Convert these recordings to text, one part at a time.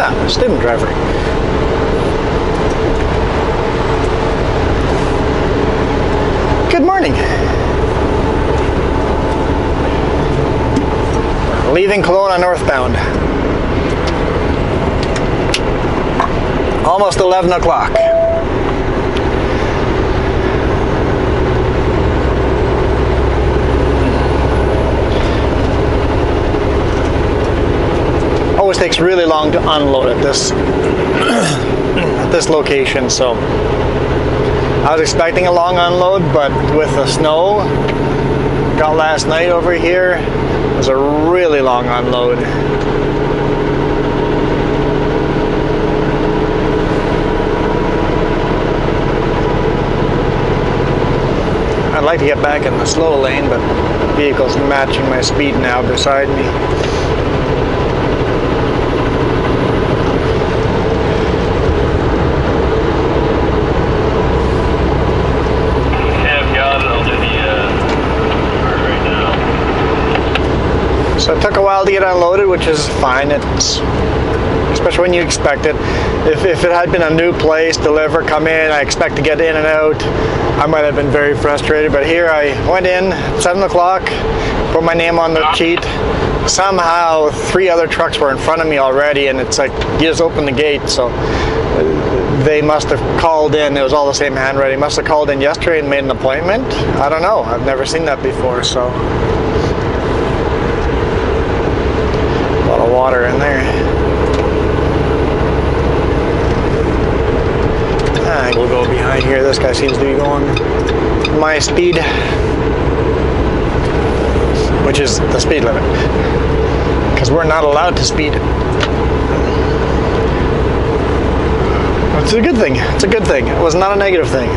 Yeah, student driver. Good morning. Leaving Kelowna northbound. Almost 11 o'clock. Always takes really long to unload at this at this location, so I was expecting a long unload, but with the snow got last night over here, it was a really long unload. I'd like to get back in the slow lane, but the vehicle's matching my speed now beside me. So it took a while to get unloaded, which is fine. It's especially when you expect it. If it had been a new place, deliver, come in, I expect to get in and out, I might have been very frustrated. But here I went in at 7 o'clock, put my name on the sheet. Somehow 3 other trucks were in front of me already, and it's like you just open the gate. So they must have called in. It was all the same handwriting. Must have called in yesterday and made an appointment. I don't know. I've never seen that before. So. A lot of water in there. I think we'll go behind here. This guy seems to be going my speed, which is the speed limit, because we're not allowed to speed. It's a good thing. It's a good thing. It was not a negative thing.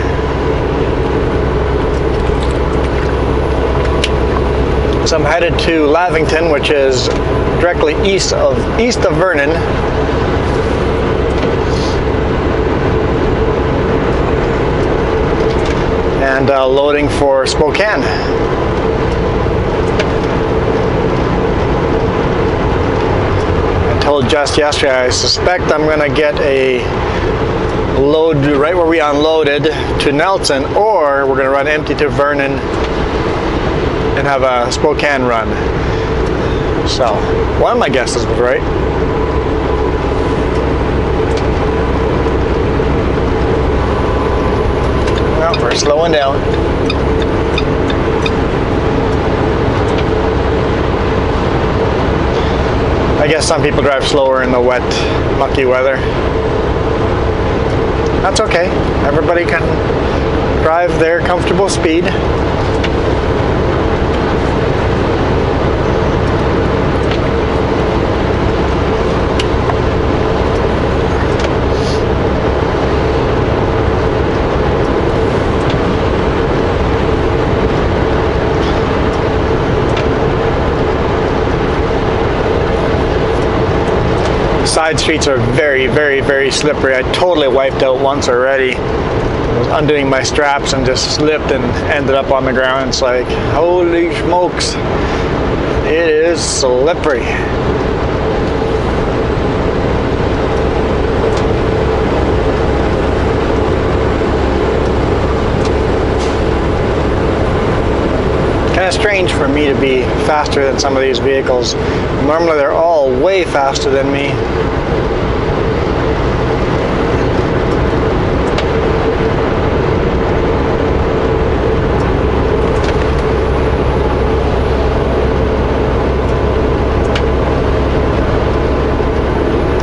So I'm headed to Lavington, which is directly east of Vernon. And loading for Spokane. I told Jess yesterday I suspect I'm going to get a load right where we unloaded to Nelson, or we're going to run empty to Vernon and have a Spokane run. So, one of my guesses was right. Well, we're slowing down. I guess some people drive slower in the wet, mucky weather. That's okay. Everybody can drive their comfortable speed. Side streets are very, very, very slippery. I totally wiped out once already. I was undoing my straps and just slipped and ended up on the ground. It's like, holy smokes, it is slippery. Kind of strange for me to be faster than some of these vehicles. Normally they're all way faster than me.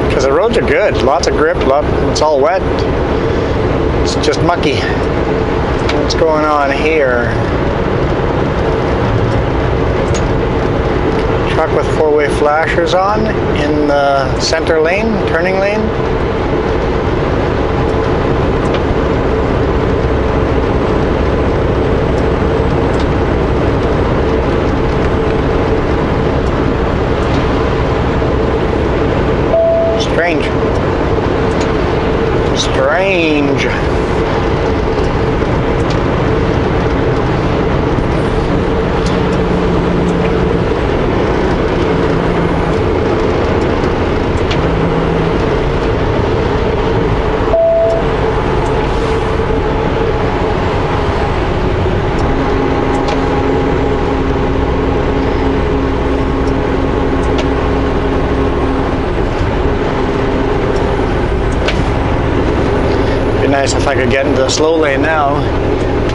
Because the roads are good, lots of grip, it's all wet. It's just mucky. What's going on here? Truck with 4-way flashers on in the center lane, turning lane. Strange. Strange. nice if I could get into the slow lane now,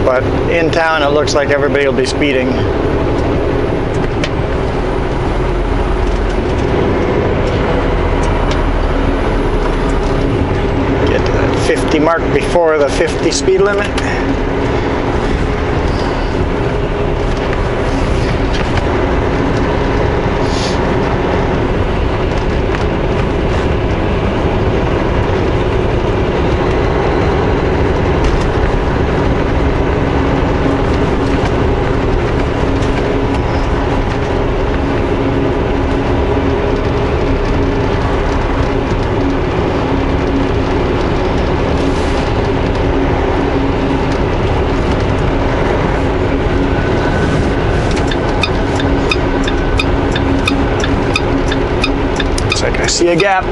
but in town it looks like everybody will be speeding. Get to that 50 mark before the 50 speed limit. See a gap.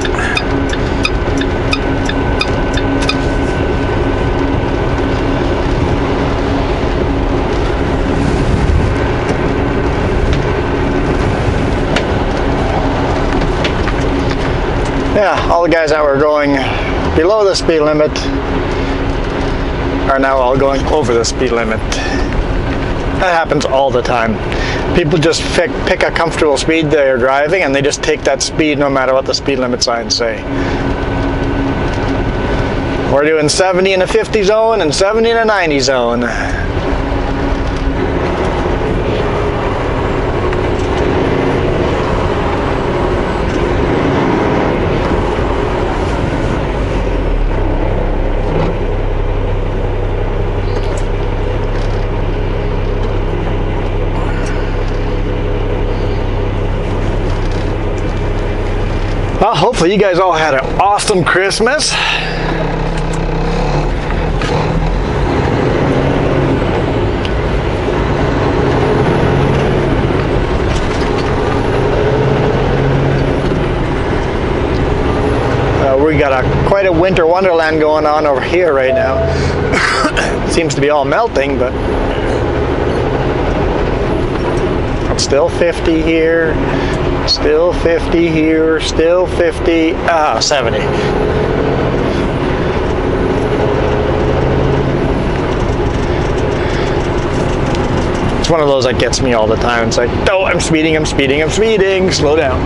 Yeah, all the guys that were going below the speed limit are now all going over the speed limit. That happens all the time. People just pick a comfortable speed they're driving and they just take that speed no matter what the speed limit signs say. We're doing 70 in a 50 zone and 70 in a 90 zone. Well, hopefully you guys all had an awesome Christmas. We got quite a winter wonderland going on over here right now. It seems to be all melting, but it's still 50 here. Still 50 here, still 50, 70. It's one of those that gets me all the time. It's like, oh, I'm speeding, I'm speeding, I'm speeding, slow down.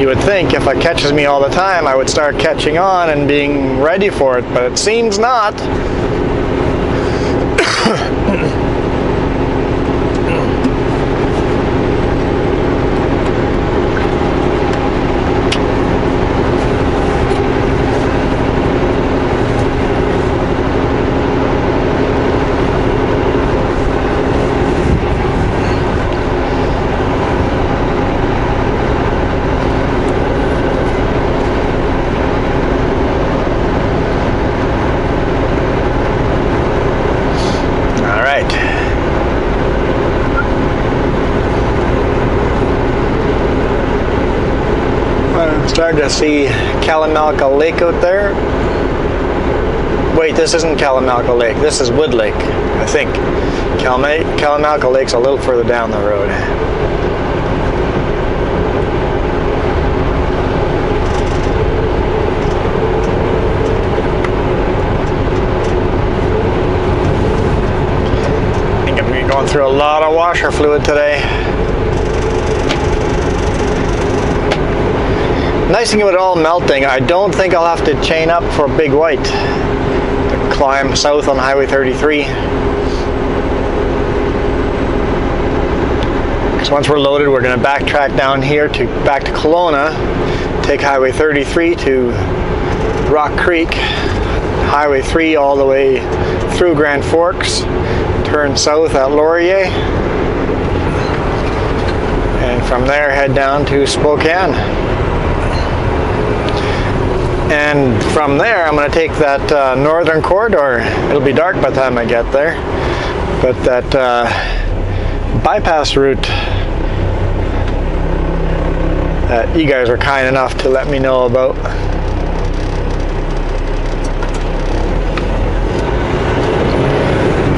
You would think if it catches me all the time, I would start catching on and being ready for it, but it seems not. Starting to see Kelowna Lake out there. Wait, this isn't Kelowna Lake. This is Wood Lake, I think. Kelowna Lake's a little further down the road. I think I'm going to be going through a lot of washer fluid today. Nice thing about it all melting, I don't think I'll have to chain up for Big White to climb south on Highway 33. Because once we're loaded, we're going to backtrack down here back to Kelowna, take Highway 33 to Rock Creek, Highway 3 all the way through Grand Forks, turn south at Laurier, and from there head down to Spokane. And from there, I'm going to take that northern corridor. It'll be dark by the time I get there. But that bypass route that you guys were kind enough to let me know about.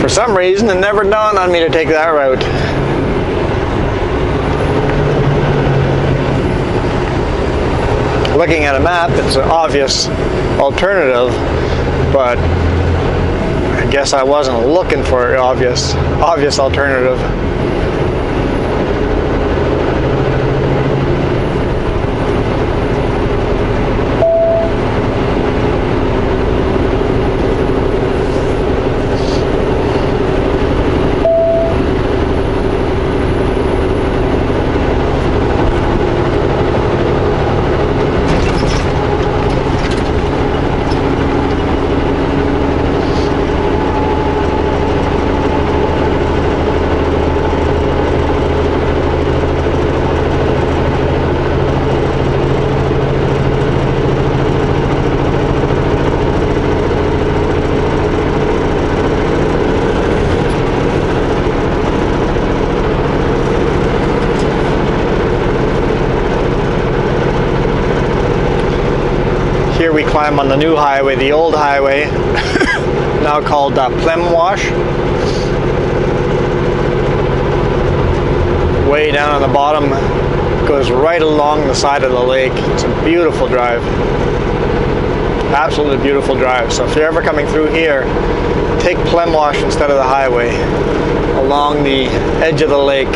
For some reason, it never dawned on me to take that route. looking at a map, it's an obvious alternative, but I guess I wasn't looking for an obvious alternative. Here we climb on the new highway, the old highway, now called Plemwash. Way down on the bottom, goes right along the side of the lake. It's a beautiful drive. Absolutely beautiful drive. So if you're ever coming through here, take Plemwash instead of the highway, along the edge of the lake.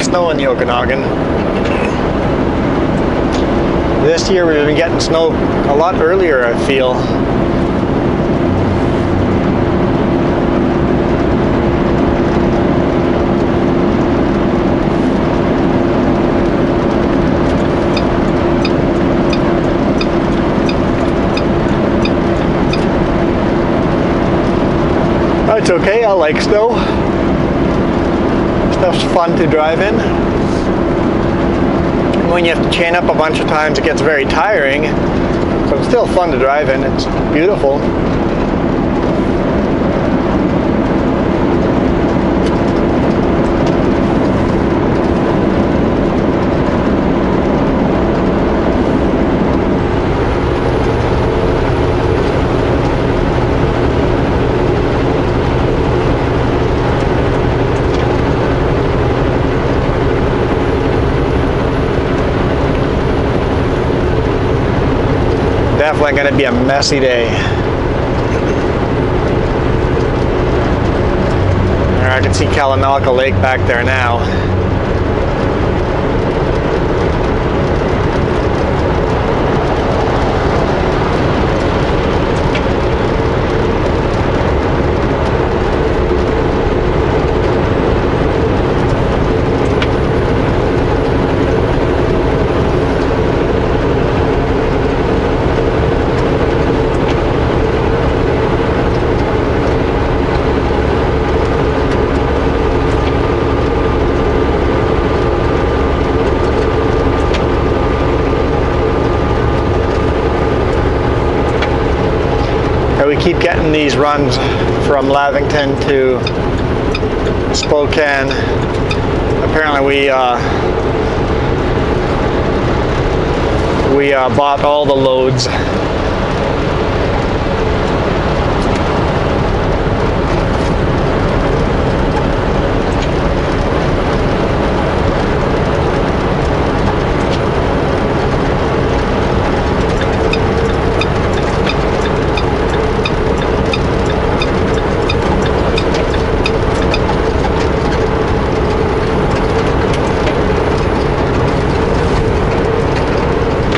Snow in the Okanagan. This year we've been getting snow a lot earlier, I feel. It's okay, I like snow. Stuff's fun to drive in. When you have to chain up a bunch of times, it gets very tiring. So it's still fun to drive in. It's beautiful. Definitely going to be a messy day. I can see Kelowna Lake back there now. We keep getting these runs from Lavington to Spokane. Apparently we bought all the loads.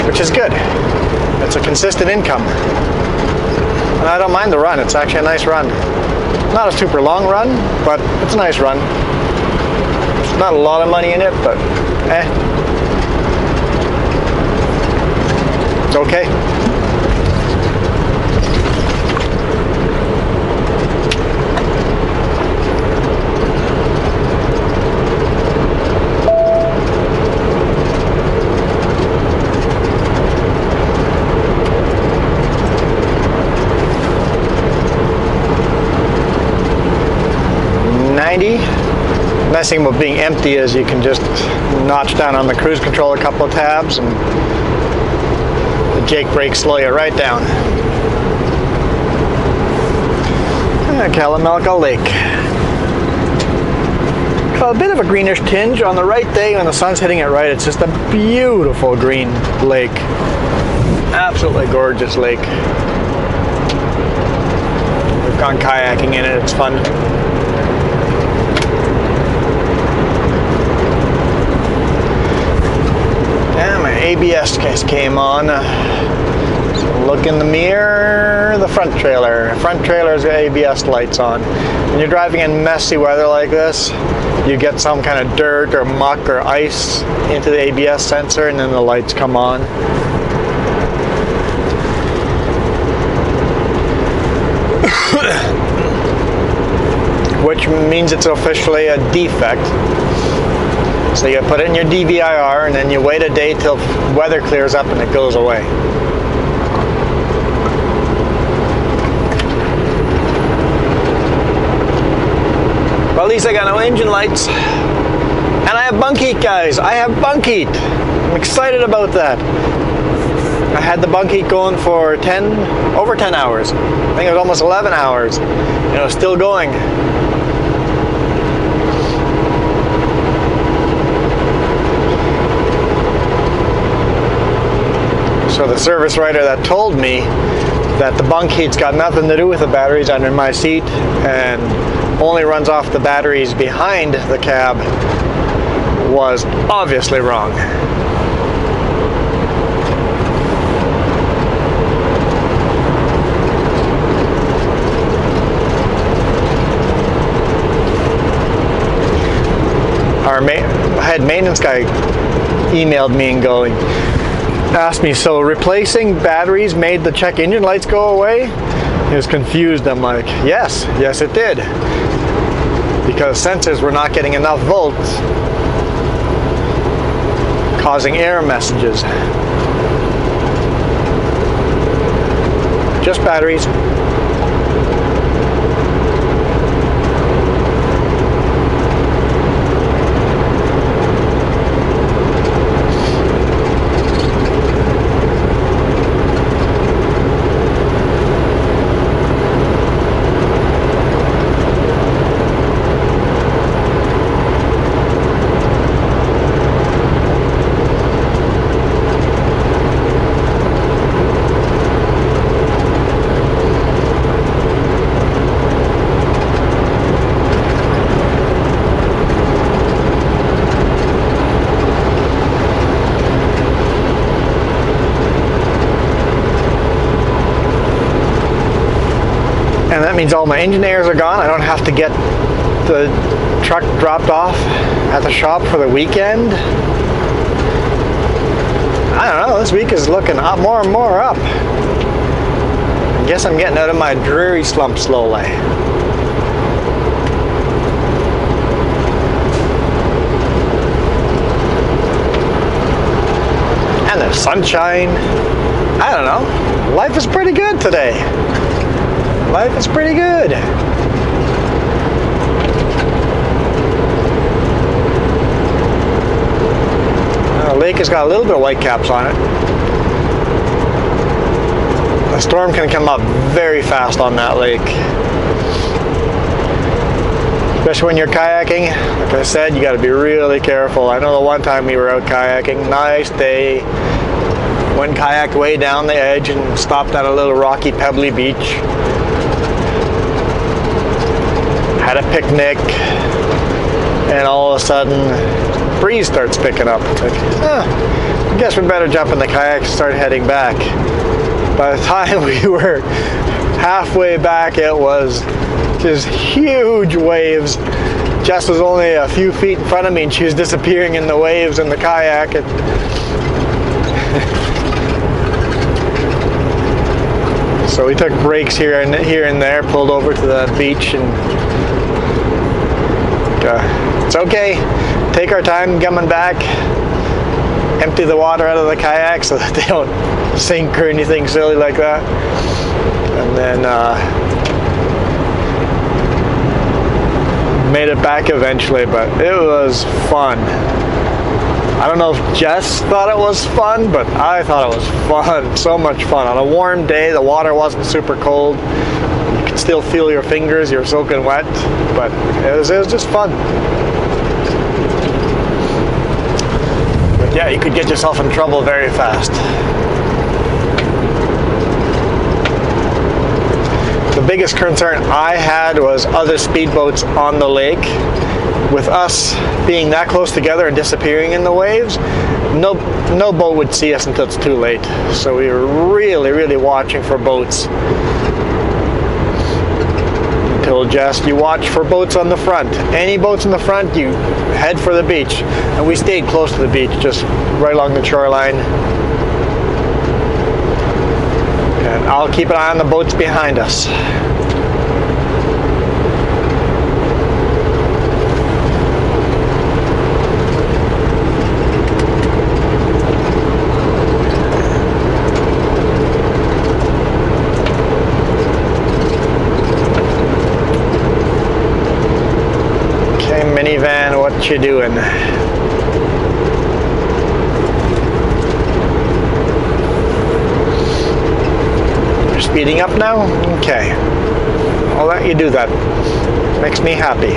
Which is good. It's a consistent income. And I don't mind the run. It's actually a nice run. Not a super long run, but it's a nice run. Not a lot of money in it, but it's okay. Nice thing about being empty is you can just notch down on the cruise control a couple of tabs and the Jake brakes slow you right down. Kelowna Lake. A bit of a greenish tinge on the right day when the sun's hitting it right. It's just a beautiful green lake. Absolutely gorgeous lake. We've gone kayaking in it. It's fun. ABS case came on. So look in the mirror, the front trailer. Front trailer's got ABS lights on. When you're driving in messy weather like this, you get some kind of dirt or muck or ice into the ABS sensor and then the lights come on. Which means it's officially a defect. So you put it in your DVIR and then you wait a day till weather clears up and it goes away. Well, at least I got no engine lights. And I have bunk heat, guys. I have bunk heat. I'm excited about that. I had the bunk heat going for over 10 hours. I think it was almost 11 hours. And it was still going. So the service writer that told me that the bunk heat's got nothing to do with the batteries under my seat and only runs off the batteries behind the cab was obviously wrong. Our head maintenance guy emailed me and asked me, so replacing batteries made the check engine lights go away? He was confused. I'm like, yes it did. Because sensors were not getting enough volts, causing error messages. Just batteries. And that means all my engine airs are gone. I don't have to get the truck dropped off at the shop for the weekend. I don't know, this week is looking up more and more up. I guess I'm getting out of my dreary slump slowly. And there's sunshine. I don't know, life is pretty good today. Life is pretty good. The lake has got a little bit of white caps on it. A storm can come up very fast on that lake. Especially when you're kayaking. Like I said, you got to be really careful. I know the one time we were out kayaking, nice day. Went kayaked way down the edge and stopped at a little rocky, pebbly beach. Had a picnic, and all of a sudden, breeze starts picking up. It's like, I guess we better jump in the kayak and start heading back. By the time we were halfway back, it was just huge waves Jess was only a few feet in front of me and she was disappearing in the waves in the kayak. So we took breaks here and there, pulled over to the beach, and it's okay. Take our time coming back. Empty the water out of the kayak so that they don't sink or anything silly like that. And then made it back eventually, but it was fun. I don't know if Jess thought it was fun, but I thought it was fun. So much fun. On a warm day, the water wasn't super cold. You could still feel your fingers, you're soaking wet, but it was just fun. But yeah, you could get yourself in trouble very fast. The biggest concern I had was other speedboats on the lake. With us being that close together and disappearing in the waves, no boat would see us until it's too late. So we were really watching for boats. I told Jess, you watch for boats on the front. Any boats in the front, you head for the beach. And we stayed close to the beach, just right along the shoreline. And I'll keep an eye on the boats behind us. Minivan, what you doing? You're speeding up now? Okay. I'll let you do that. Makes me happy.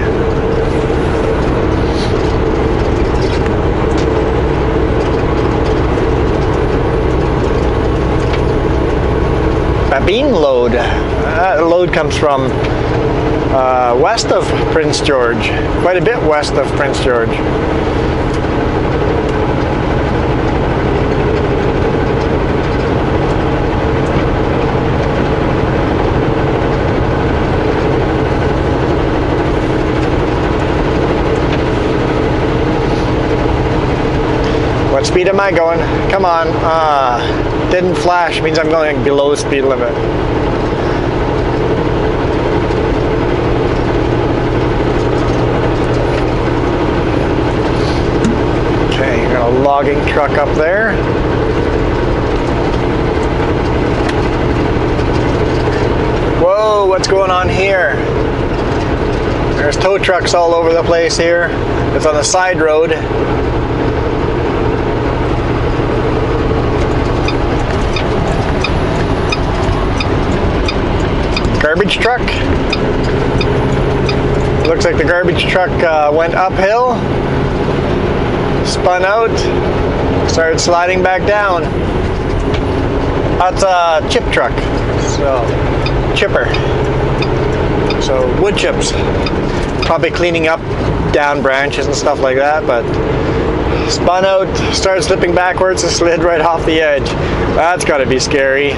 Babine load. That load comes from west of Prince George, quite a bit west of Prince George. What speed am I going? Come on. Didn't flash, means I'm going below the speed limit. Logging truck up there. Whoa, what's going on here? There's tow trucks all over the place here. It's on the side road. Garbage truck. Looks like the garbage truck went uphill. Spun out, started sliding back down. That's a chip truck, so chipper. So wood chips, probably cleaning up down branches and stuff like that, but spun out, started slipping backwards and slid right off the edge. That's got to be scary.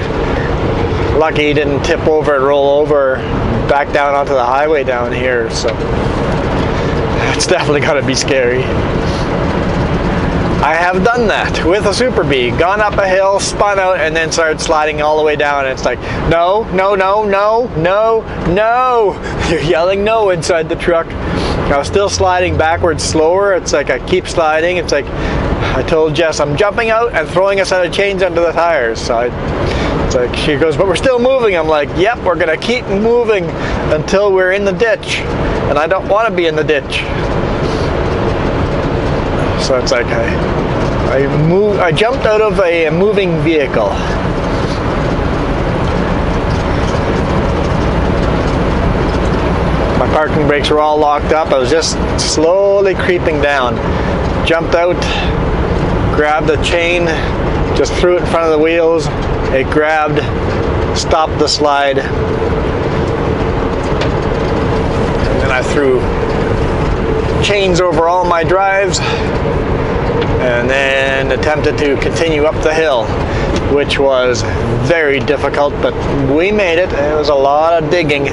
Lucky he didn't tip over and roll over back down onto the highway down here, so it's definitely got to be scary. I have done that with a Super Bee, gone up a hill, spun out, and then started sliding all the way down, and it's like, no, no, no, no, no, no. You're yelling no inside the truck. I was still sliding backwards slower. It's like I keep sliding. It's like I told Jess, I'm jumping out and throwing a set of chains under the tires. So it's like, she goes, but we're still moving. I'm like, yep, we're going to keep moving until we're in the ditch, and I don't want to be in the ditch. So it's like I jumped out of a moving vehicle. My parking brakes were all locked up. I was just slowly creeping down. Jumped out, grabbed the chain, just threw it in front of the wheels. It grabbed, stopped the slide. And then I threw chains over all my drives, and then attempted to continue up the hill, which was very difficult, but we made it. It was a lot of digging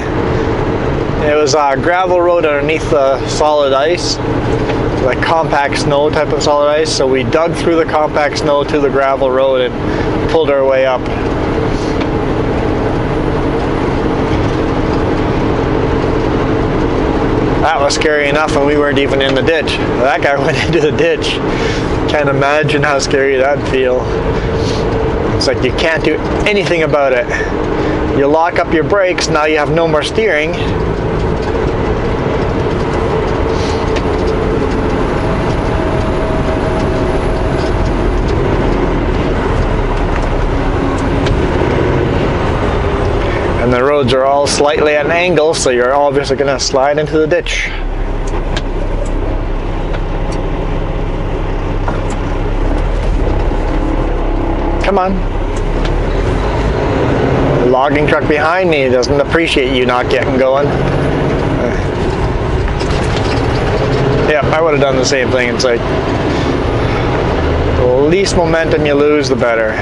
It was a gravel road underneath the solid ice, like compact snow type of solid ice. So we dug through the compact snow to the gravel road and pulled our way up. That was scary enough when we weren't even in the ditch. That guy went into the ditch. Can't imagine how scary that'd feel. It's like you can't do anything about it. You lock up your brakes, now you have no more steering. And the roads are all slightly at an angle, so you're obviously going to slide into the ditch. Come on. The logging truck behind me doesn't appreciate you not getting going. Yeah, I would have done the same thing. It's like, the least momentum you lose, the better.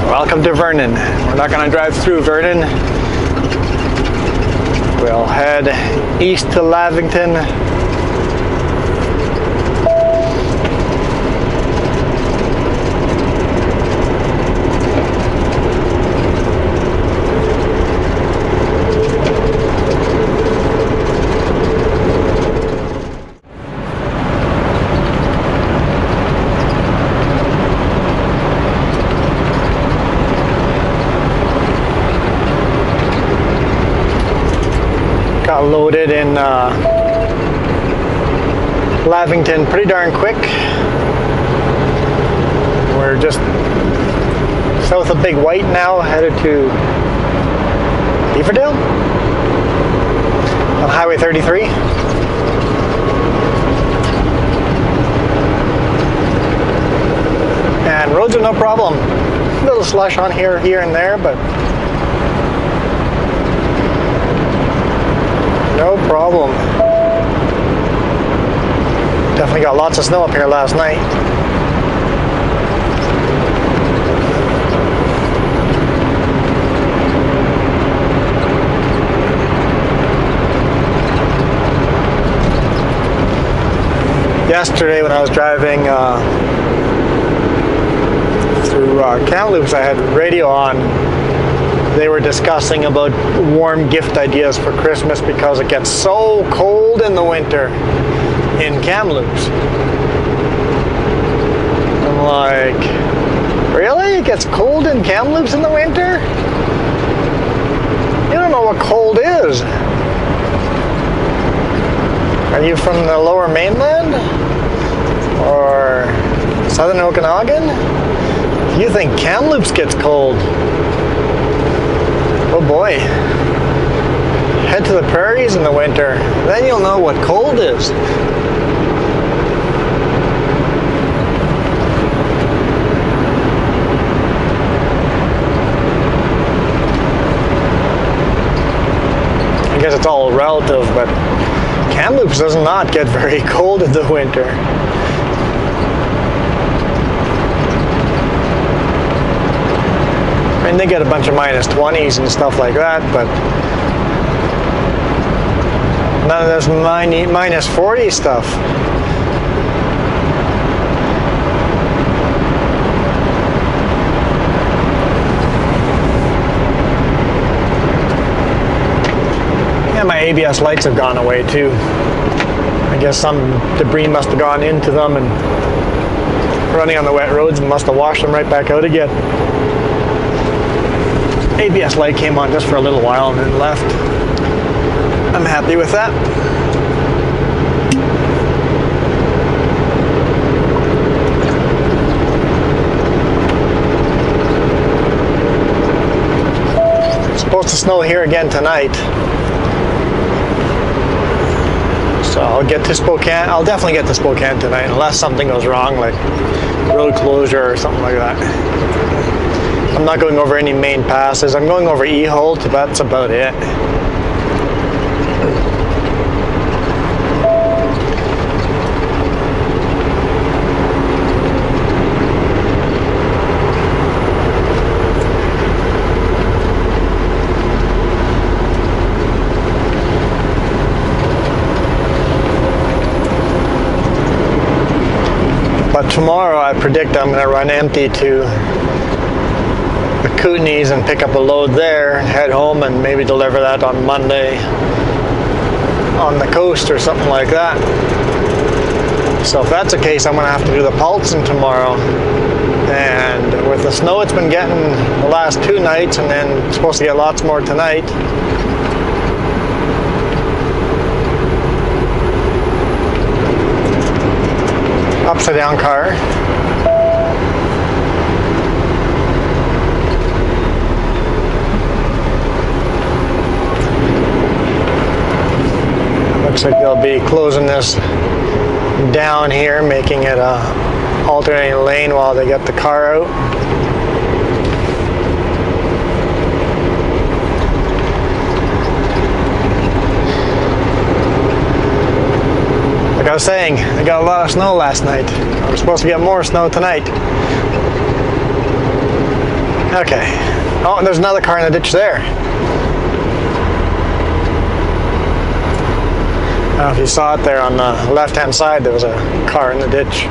Welcome to Vernon. We're not going to drive through Vernon. We'll head east to Lavington. Got loaded in Lavington pretty darn quick. We're just south of Big White now, headed to Beaverdale on Highway 33. And roads are no problem. A little slush on here and there, but no problem. Definitely got lots of snow up here last night. Yesterday when I was driving through Kamloops, I had radio on. They were discussing about warm gift ideas for Christmas because it gets so cold in the winter in Kamloops. I'm like, really? It gets cold in Kamloops in the winter? You don't know what cold is. Are you from the lower mainland? Or southern Okanagan? You think Kamloops gets cold? Oh boy, head to the prairies in the winter, then you'll know what cold is. I guess it's all relative, but Kamloops does not get very cold in the winter. I mean, they get a bunch of minus 20s and stuff like that, but none of this minus 40 stuff. Yeah, my ABS lights have gone away too. I guess some debris must have gone into them and running on the wet roads must have washed them right back out again. ABS light came on just for a little while and then left. I'm happy with that. supposed to snow here again tonight. So I'll get to Spokane. I'll definitely get to Spokane tonight unless something goes wrong, like road closure or something like that. I'm not going over any main passes. I'm going over E-Holt, but that's about it. But tomorrow I predict I'm going to run empty to the Kootenays and pick up a load there, head home and maybe deliver that on Monday on the coast or something like that. So if that's the case, I'm going to have to do the Paulson tomorrow. And with the snow it's been getting the last 2 nights, and then it's supposed to get lots more tonight. Upside down car. Looks like they'll be closing this down here, making it a alternating lane while they get the car out. Like I was saying, I got a lot of snow last night. We're supposed to get more snow tonight. Okay. Oh, and there's another car in the ditch there. I don't know if you saw it there on the left-hand side, there was a car in the ditch.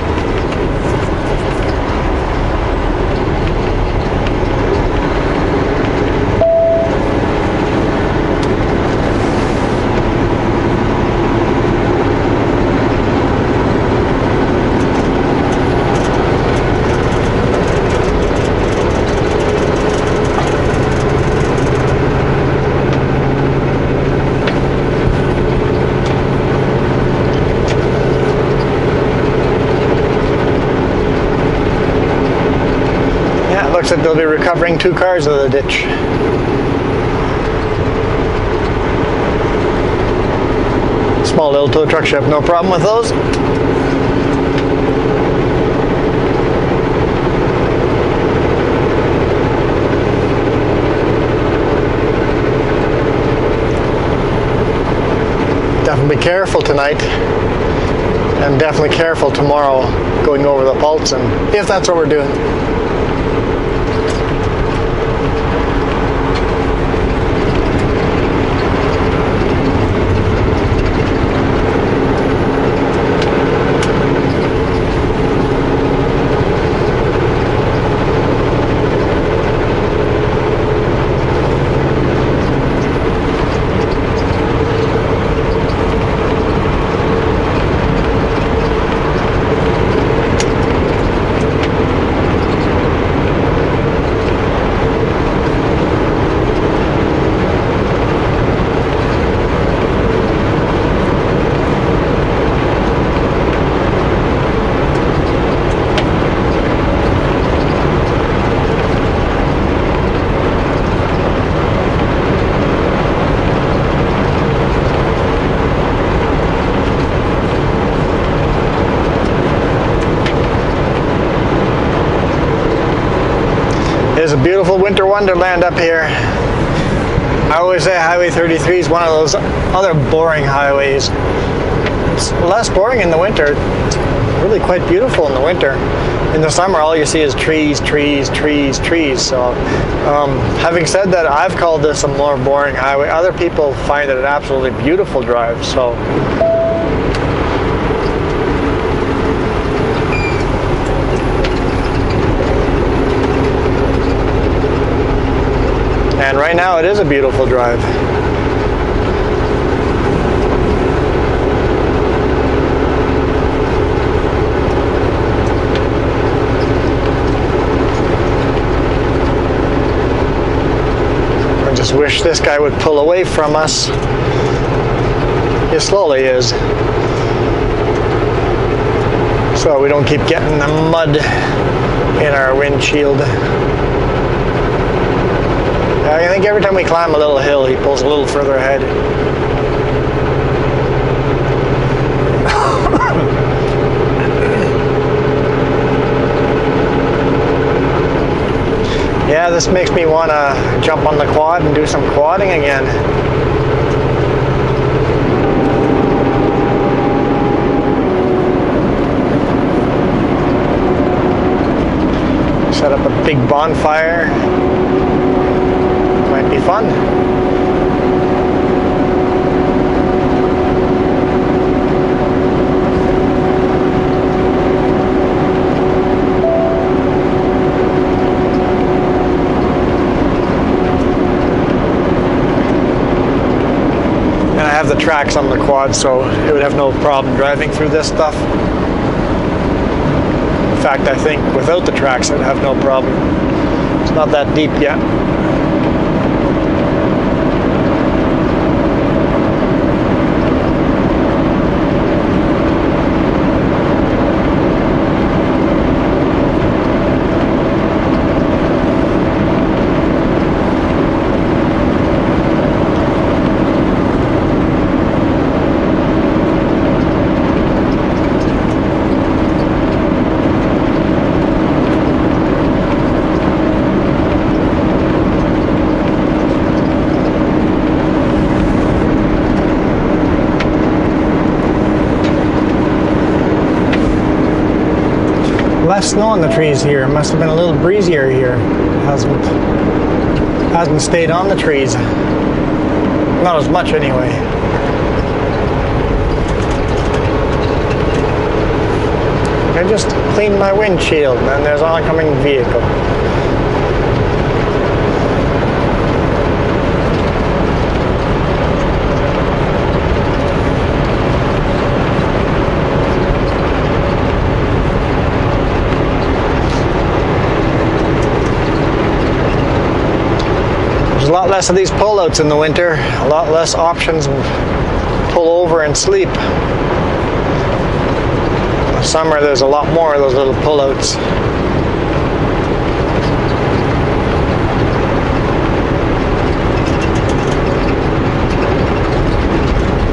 Looks like they'll be recovering 2 cars out of the ditch. Small little tow truck should have no problem with those. Definitely be careful tonight, and definitely careful tomorrow going over the Paulson, if that's what we're doing. It's a beautiful winter wonderland up here. I always say Highway 33 is one of those other boring highways. It's less boring in the winter. It's really quite beautiful in the winter. In the summer, all you see is trees, trees, trees, trees. So, having said that, I've called this a more boring highway. Other people find it an absolutely beautiful drive. So. And right now it is a beautiful drive. I just wish this guy would pull away from us. He slowly is. So we don't keep getting the mud in our windshield. I think every time we climb a little hill, he pulls a little further ahead. Yeah, this makes me want to jump on the quad and do some quadding again. Set up a big bonfire. Might be fun. And I have the tracks on the quad, so it would have no problem driving through this stuff. In fact, I think without the tracks, I'd have no problem. It's not that deep yet. Less snow on the trees here. It must have been a little breezier here. Hasn't stayed on the trees. Not as much anyway. I just cleaned my windshield and then there's an oncoming vehicle. There's a lot less of these pullouts in the winter, a lot less options to pull over and sleep. In the summer there's a lot more of those little pullouts.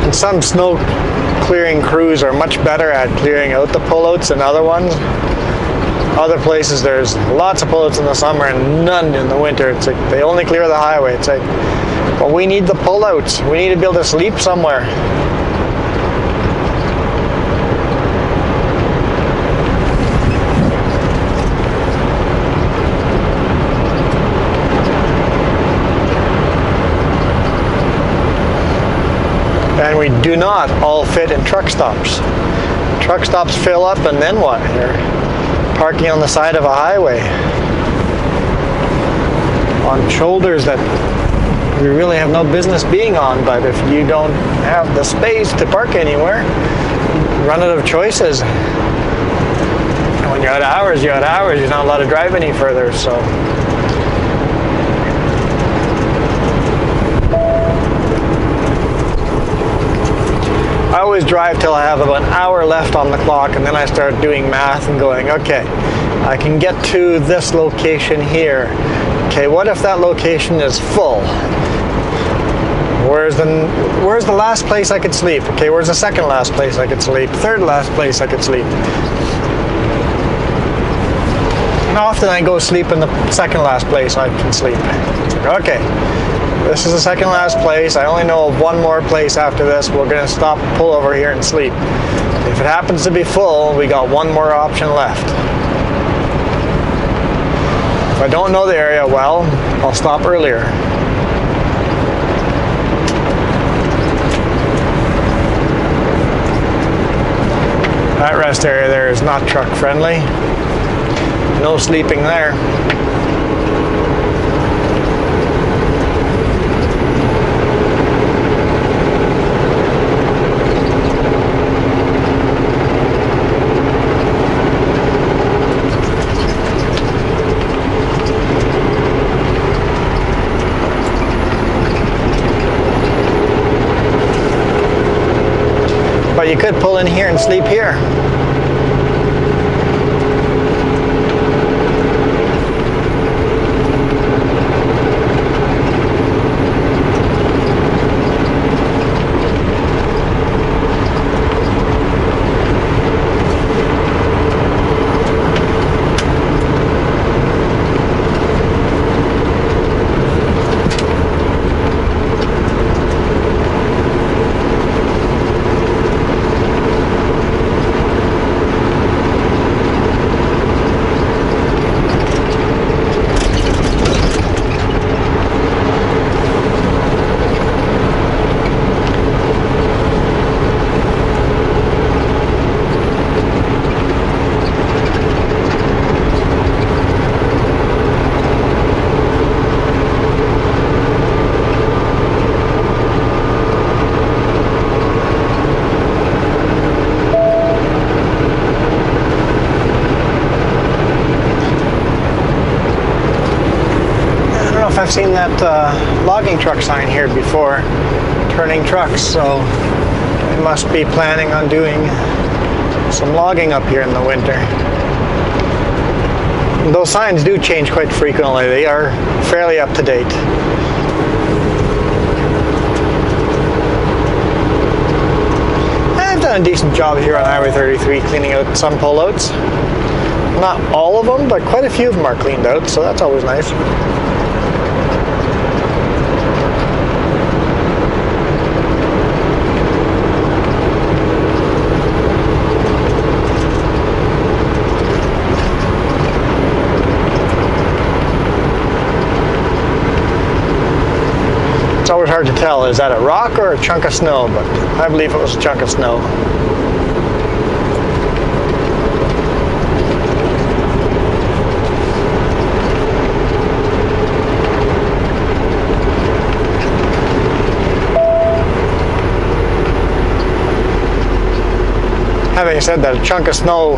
And some snow clearing crews are much better at clearing out the pullouts than other ones. Other places there's lots of pullouts in the summer and none in the winter. It's like they only clear the highway. It's like, well, we need the pullouts. We need to be able to sleep somewhere. And we do not all fit in truck stops. Truck stops fill up and then what? You're parking on the side of a highway on shoulders that we really have no business being on, but if you don't have the space to park anywhere, you run out of choices. And when you're out of hours, you're out of hours. You're not allowed to drive any further, so. I always drive till I have about an hour left on the clock, and then I start doing math and going, okay, I can get to this location here. Okay, what if that location is full? Where's the last place I could sleep? Okay, where's the second last place I could sleep? Third last place I could sleep? And often I go sleep in the second last place I can sleep. Okay. This is the second last place. I only know of one more place after this. We're going to stop, pull over here and sleep. If it happens to be full, we got one more option left. If I don't know the area well, I'll stop earlier. That rest area there is not truck friendly. No sleeping there. But you could pull in here and sleep here. I've seen that logging truck sign here before, turning trucks, so they must be planning on doing some logging up here in the winter. Those signs do change quite frequently. They are fairly up to date. I've done a decent job here on Highway 33 cleaning out some pullouts. Not all of them, but quite a few of them are cleaned out, so that's always nice. It's always hard to tell, is that a rock or a chunk of snow, but I believe it was a chunk of snow. Having said that, a chunk of snow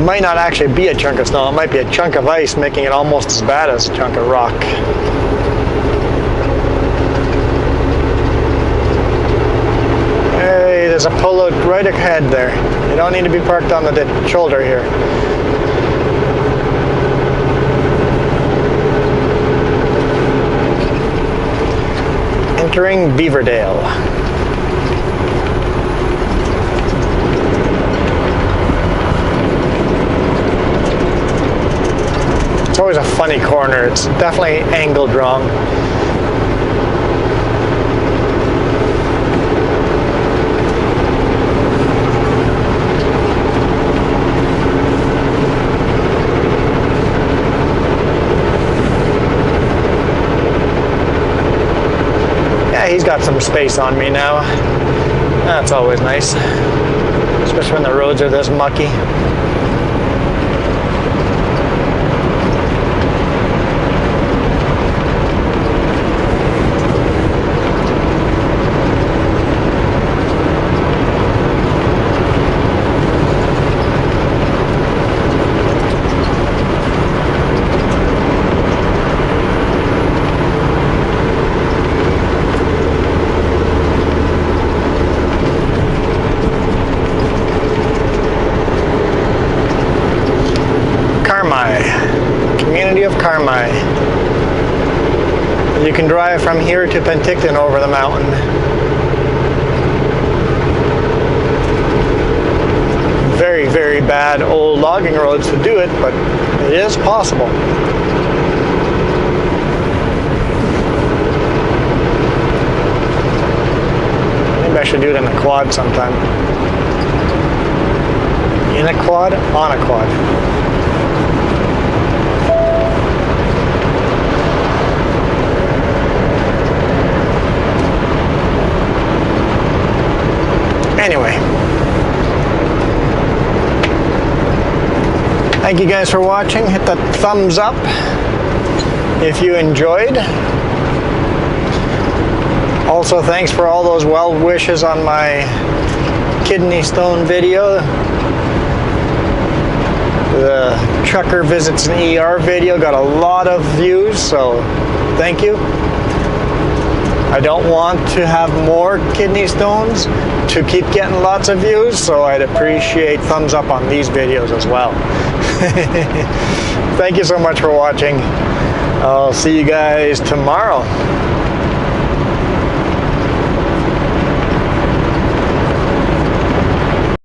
might not actually be a chunk of snow. It might be a chunk of ice, making it almost as bad as a chunk of rock. Hey, there's a pullout right ahead there. You don't need to be parked on the shoulder here. Entering Beaverdale. It's always a funny corner. It's definitely angled wrong. Yeah, he's got some space on me now. That's always nice, especially when the roads are this mucky. Community of Carmi. You can drive from here to Penticton over the mountain. Very, very bad old logging roads to do it, but it is possible. Maybe I should do it in a quad sometime. In a quad, on a quad. Anyway, thank you guys for watching. Hit that thumbs up if you enjoyed. Also, thanks for all those well wishes on my kidney stone video. The trucker visits an ER video got a lot of views, so thank you. I don't want to have more kidney stones to keep getting lots of views, so I'd appreciate thumbs up on these videos as well. Thank you so much for watching. I'll see you guys tomorrow.